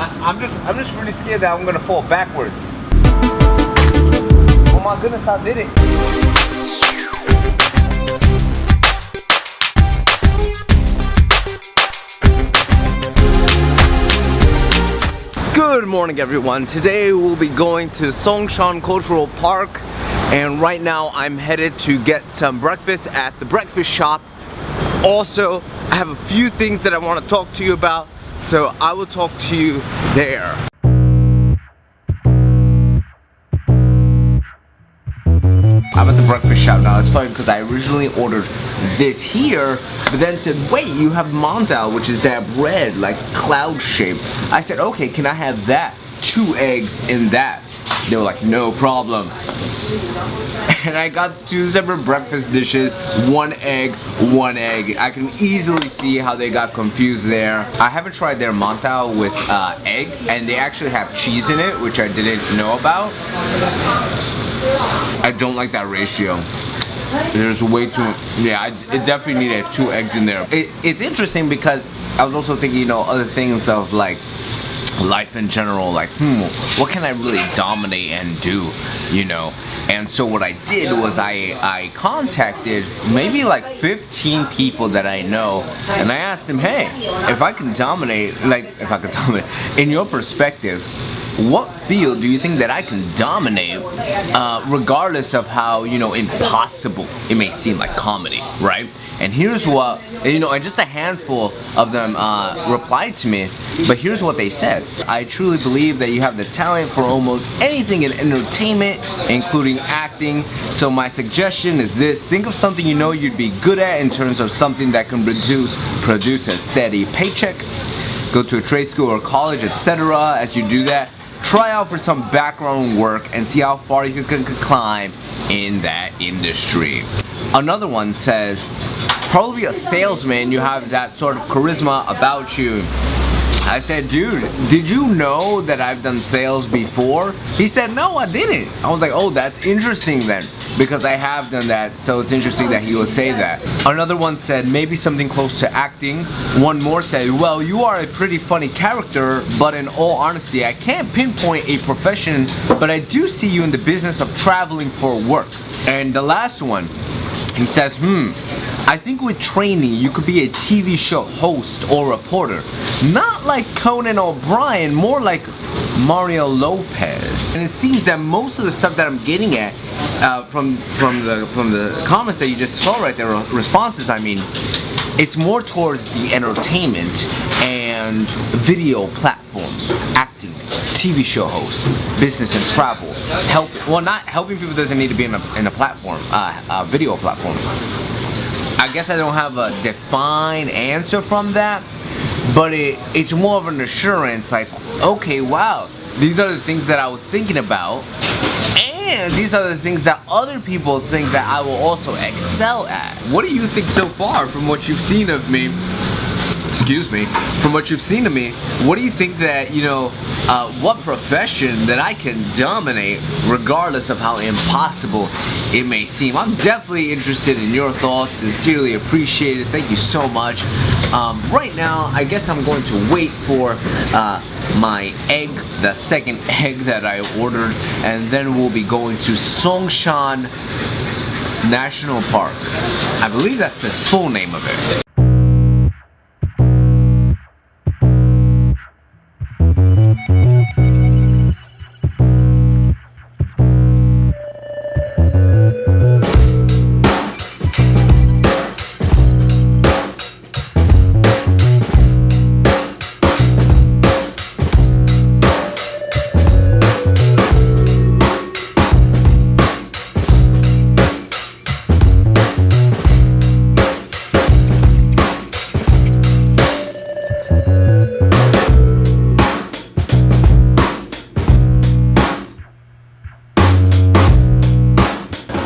I'm just really scared that I'm gonna fall backwards. Oh my goodness, I did it. Good morning everyone. Today we'll be going to Songshan Cultural Park, and right now I'm headed to get some breakfast at the breakfast shop. Also, I have a few things that I want to talk to you about, so I will talk to you there. I'm at the breakfast shop now. It's funny because I originally ordered this here, but then said, wait, you have Mantao, which is that bread, like cloud shape. I said, okay, can I have that? 2 eggs in that. They were like, no problem. And I got 2 separate breakfast dishes, 1 egg, 1 egg. I can easily see how they got confused there. I haven't tried their Mantao with egg, and they actually have cheese in it, which I didn't know about. I don't like that ratio. There's way too, yeah, it definitely needed 2 eggs in there. It's interesting because I was also thinking, you know, other things of like life in general, like, what can I really dominate and do, you know? And so what I did was I contacted maybe like 15 people that I know, and I asked them, hey, if I can dominate, in your perspective, what field do you think that I can dominate, regardless of how, you know, impossible it may seem, like comedy, right? And here's what, you know, and just a handful of them replied to me, but here's what they said. I truly believe that you have the talent for almost anything in entertainment, including acting. So my suggestion is this: think of something you know you'd be good at in terms of something that can produce a steady paycheck. Go to a trade school or college, etc. As you do that, try out for some background work and see how far you can climb in that industry. Another one says, probably a salesman, you have that sort of charisma about you. I said, dude, did you know that I've done sales before? He said, no, I didn't. I was like, oh, that's interesting then, because I have done that, so it's interesting that he would say that. Another one said, maybe something close to acting. One more said, well, you are a pretty funny character, but in all honesty, I can't pinpoint a profession, but I do see you in the business of traveling for work. And the last one, he says, I think with training you could be a TV show host or reporter. Not like Conan O'Brien, more like Mario Lopez. And it seems that most of the stuff that I'm getting at from the comments that you just saw right there, responses, I mean, it's more towards the entertainment and video platforms, acting, TV show hosts, business and travel. Not helping people doesn't need to be in a platform, a video platform. I guess I don't have a defined answer from that, but it's more of an assurance, like, okay, wow, these are the things that I was thinking about, and these are the things that other people think that I will also excel at. What do you think so far from what you've seen of me? Excuse me, from what you've seen of me, what do you think that, you know, what profession that I can dominate regardless of how impossible it may seem? I'm definitely interested in your thoughts, sincerely appreciate it, thank you so much. Right now, I guess I'm going to wait for my egg, the second egg that I ordered, and then we'll be going to Songshan National Park. I believe that's the full name of it.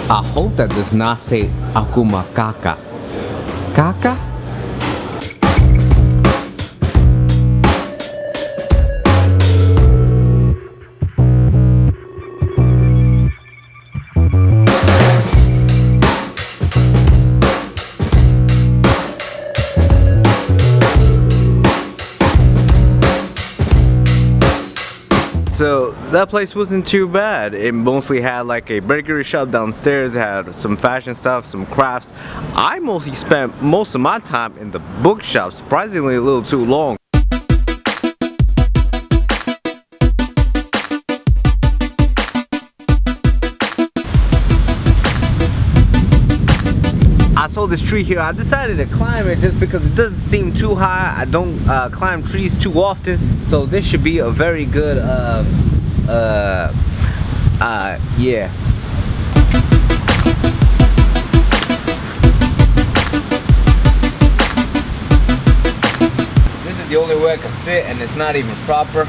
I hope that does not say Akuma Kaka. Kaka? So that place wasn't too bad. It mostly had like a bakery shop downstairs. It had some fashion stuff, some crafts. I mostly spent most of my time in the bookshop, surprisingly a little too long. I saw this tree here. I decided to climb it just because it doesn't seem too high. I don't climb trees too often, so this should be a very good yeah. This is the only way I can sit, and it's not even proper.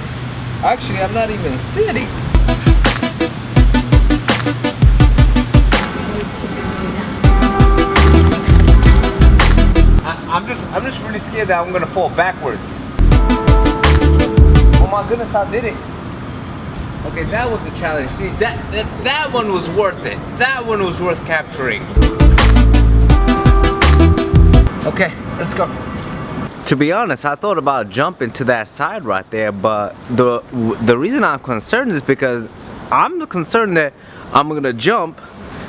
Actually, I'm not even sitting. I'm just really scared that I'm gonna fall backwards. Oh my goodness, I did it. Okay, that was a challenge. See, that one was worth it. That one was worth capturing. Okay, let's go. To be honest, I thought about jumping to that side right there, but the reason I'm concerned is because I'm concerned that I'm gonna jump,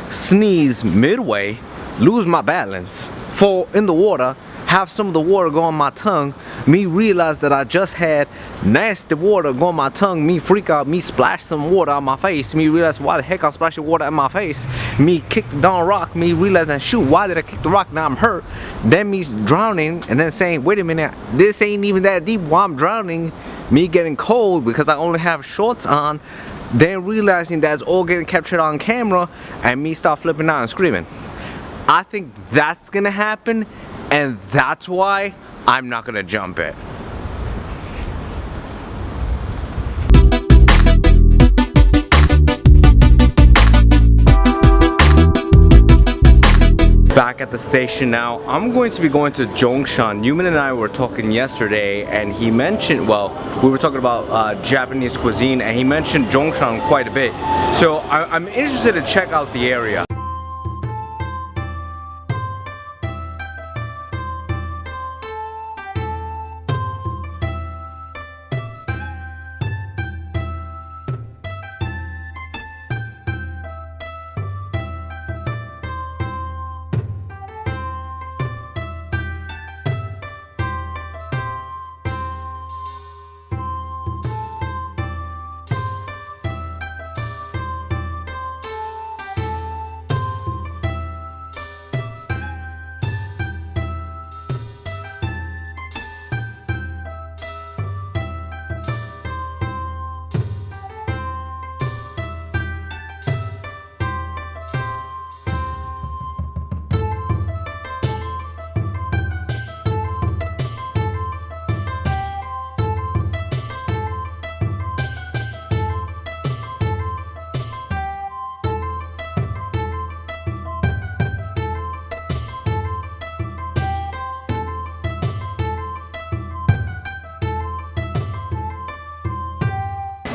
sneeze midway, lose my balance, fall in the water, have some of the water go on my tongue, me realize that I just had nasty water go on my tongue, me freak out, me splash some water on my face, me realize why the heck I'm splashing water on my face, me kick the darn rock, me realize that shoot, why did I kick the rock, now I'm hurt, then me drowning, and then saying, wait a minute, this ain't even that deep, why I'm drowning, me getting cold because I only have shorts on, then realizing that's all getting captured on camera, and me start flipping out and screaming. I think that's gonna happen, and that's why I'm not gonna jump it. Back at the station now. I'm going to be going to Zhongshan. Yuman and I were talking yesterday, and he mentioned, well, we were talking about Japanese cuisine, and he mentioned Zhongshan quite a bit. So I'm interested to check out the area.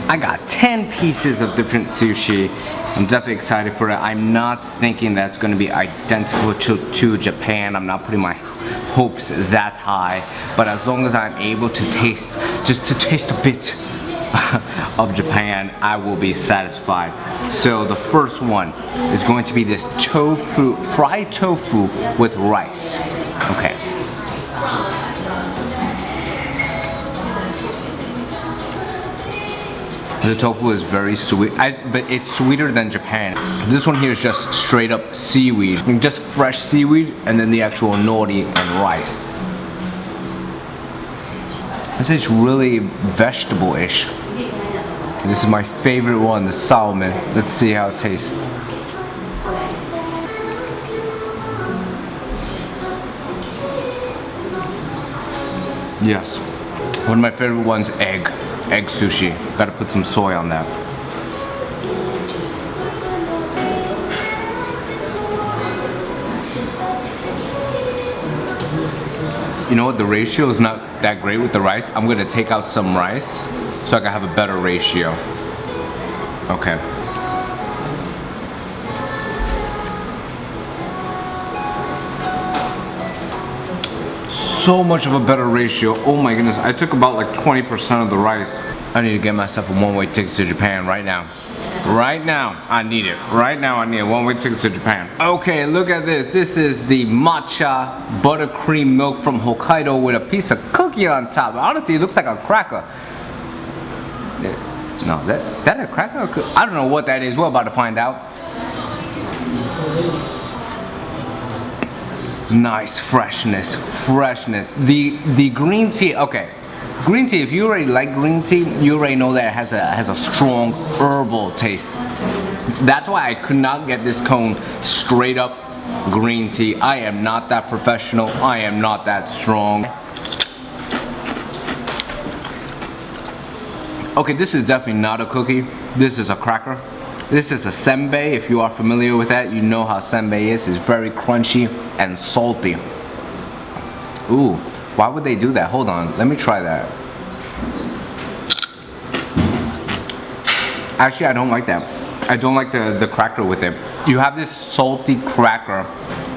I got 10 pieces of different sushi. I'm definitely excited for it. I'm not thinking that's going to be identical to Japan. I'm not putting my hopes that high. But as long as I'm able to taste, just to taste a bit of Japan, I will be satisfied. So the first one is going to be this tofu, fried tofu with rice. Okay. The tofu is very sweet, but it's sweeter than Japan. This one here is just straight up seaweed, just fresh seaweed, and then the actual nori and rice. This is really vegetable-ish. This is my favorite one, the salmon. Let's see how it tastes. Yes, one of my favorite ones, egg sushi. Gotta put some soy on that. You know what, the ratio is not that great with the rice. I'm gonna take out some rice so I can have a better ratio. Okay. So much of a better ratio. Oh my goodness, I took about like 20% of the rice. I need to get myself a one-way ticket to Japan right now. Right now, I need it. Right now, I need a one-way ticket to Japan. Okay, look at this. This is the matcha buttercream milk from Hokkaido with a piece of cookie on top. Honestly, it looks like a cracker. No, is that a cracker? I don't know what that is. We're about to find out. Nice freshness. The green tea. Okay. Green tea, if you already like green tea, you already know that it has a strong herbal taste. That's why I could not get this cone straight up green tea. I am not that professional. I am not that strong. Okay, this is definitely not a cookie. This is a cracker. This is a senbei. If you are familiar with that, you know how senbei is. It's very crunchy and salty. Ooh. Why would they do that? Hold on, let me try that. Actually, I don't like that. I don't like the cracker with it. You have this salty cracker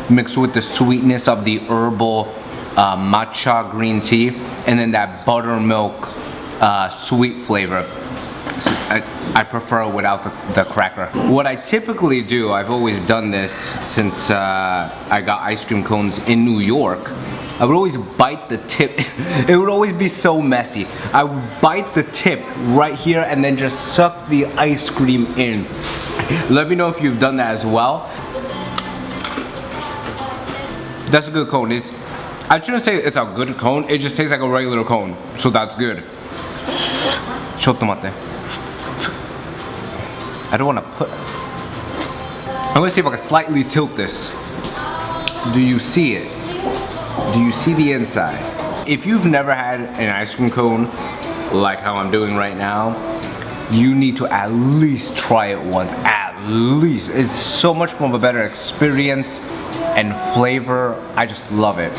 mixed with the sweetness of the herbal matcha green tea, and then that buttermilk sweet flavor. I prefer it without the cracker. What I typically do, I've always done this since I got ice cream cones in New York. I would always bite the tip. It would always be so messy. I would bite the tip right here and then just suck the ice cream in. Let me know if you've done that as well. That's a good cone. I shouldn't say it's a good cone. It just tastes like a regular cone. So that's good. ちょっと待って. I don't want to put... I'm going to see if I can slightly tilt this. Do you see it? Do you see the inside? If you've never had an ice cream cone like how I'm doing right now, you need to at least try it once. At least. It's so much more of a better experience and flavor. I just love it.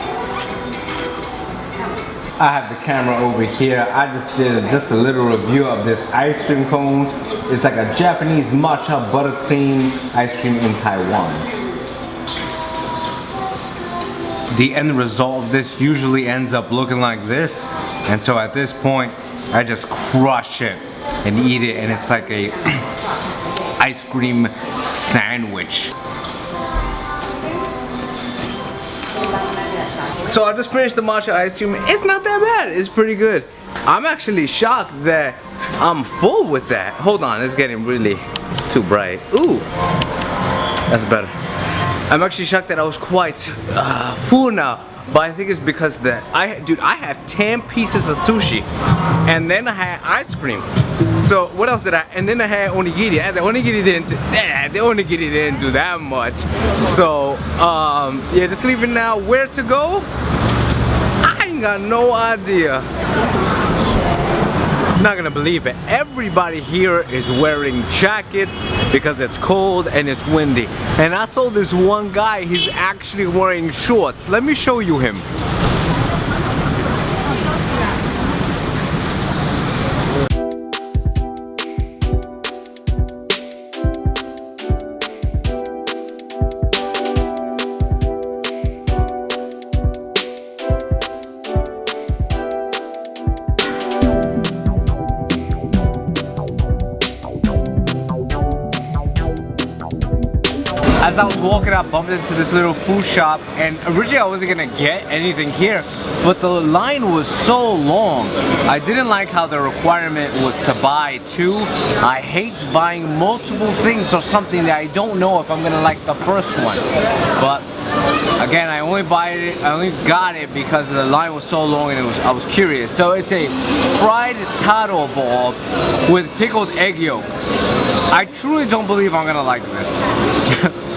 I have the camera over here. I just did just a little review of this ice cream cone. It's like a Japanese matcha buttercream ice cream in Taiwan. The end result of this usually ends up looking like this. And so at this point, I just crush it and eat it, and it's like a ice cream sandwich. So I just finished the matcha ice cream. It's not that bad. It's pretty good. I'm actually shocked that I'm full with that. Hold on, it's getting really too bright. Ooh, that's better. I'm actually shocked that I was quite full now. But I think it's because I have 10 pieces of sushi, and then I had ice cream. So what else did I? And then I had onigiri. And the onigiri didn't do that much. So yeah, just leaving now. Where to go? I ain't got no idea. Not gonna believe it. Everybody here is wearing jackets because it's cold and it's windy. And I saw this one guy, he's actually wearing shorts. Let me show you him. As I was walking, I bumped into this little food shop, and originally I wasn't gonna get anything here, but the line was so long. I didn't like how the requirement was to buy two. I hate buying multiple things or something that I don't know if I'm gonna like the first one. But again, I only got it because the line was so long and I was curious. So it's a fried taro ball with pickled egg yolk. I truly don't believe I'm gonna like this.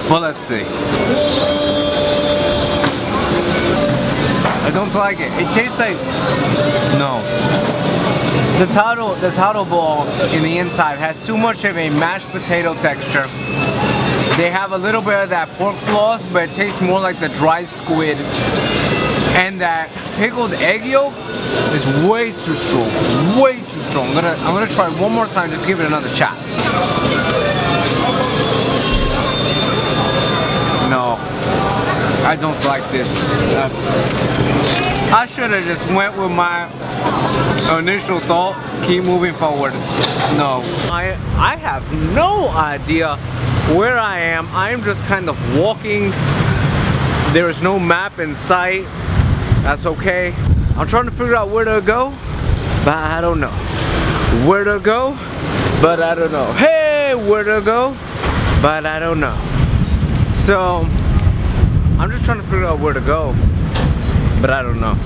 Well, let's see. I don't like it. It tastes like... No. The taro ball in the inside has too much of a mashed potato texture. They have a little bit of that pork floss, but it tastes more like the dried squid. And that pickled egg yolk is way too strong. Way too strong. I'm gonna try one more time, just give it another shot. No, I don't like this. I should have just went with my Initial thought, keep moving forward. No. I have no idea where I am. I am just kind of walking. There is no map in sight. That's okay. I'm trying to figure out where to go, but I don't know. Where to go, but I don't know. Hey, where to go, but I don't know. So, I'm just trying to figure out where to go, but I don't know.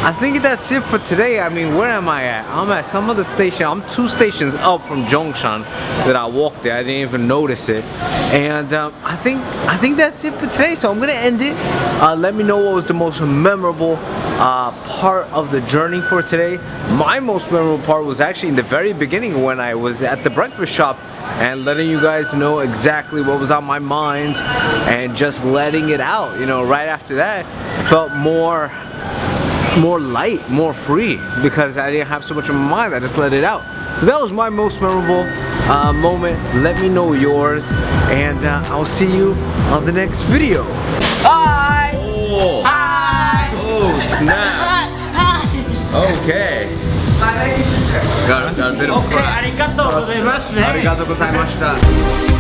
I think that's it for today. I mean, where am I at? I'm at some other station. I'm 2 stations up from Zhongshan that I walked there. I didn't even notice it. And I think that's it for today. So I'm gonna end it. Let me know what was the most memorable part of the journey for today. My most memorable part was actually in the very beginning when I was at the breakfast shop and letting you guys know exactly what was on my mind and just letting it out. You know, right after that, felt more light, more free, because I didn't have so much in my mind. I just let it out. So that was my most memorable moment. Let me know yours, and I'll see you on the next video. Hi! Oh! Hi! Oh, snap! Okay. Got a bit of Okay, ありがとうございますね。ありがとうございました。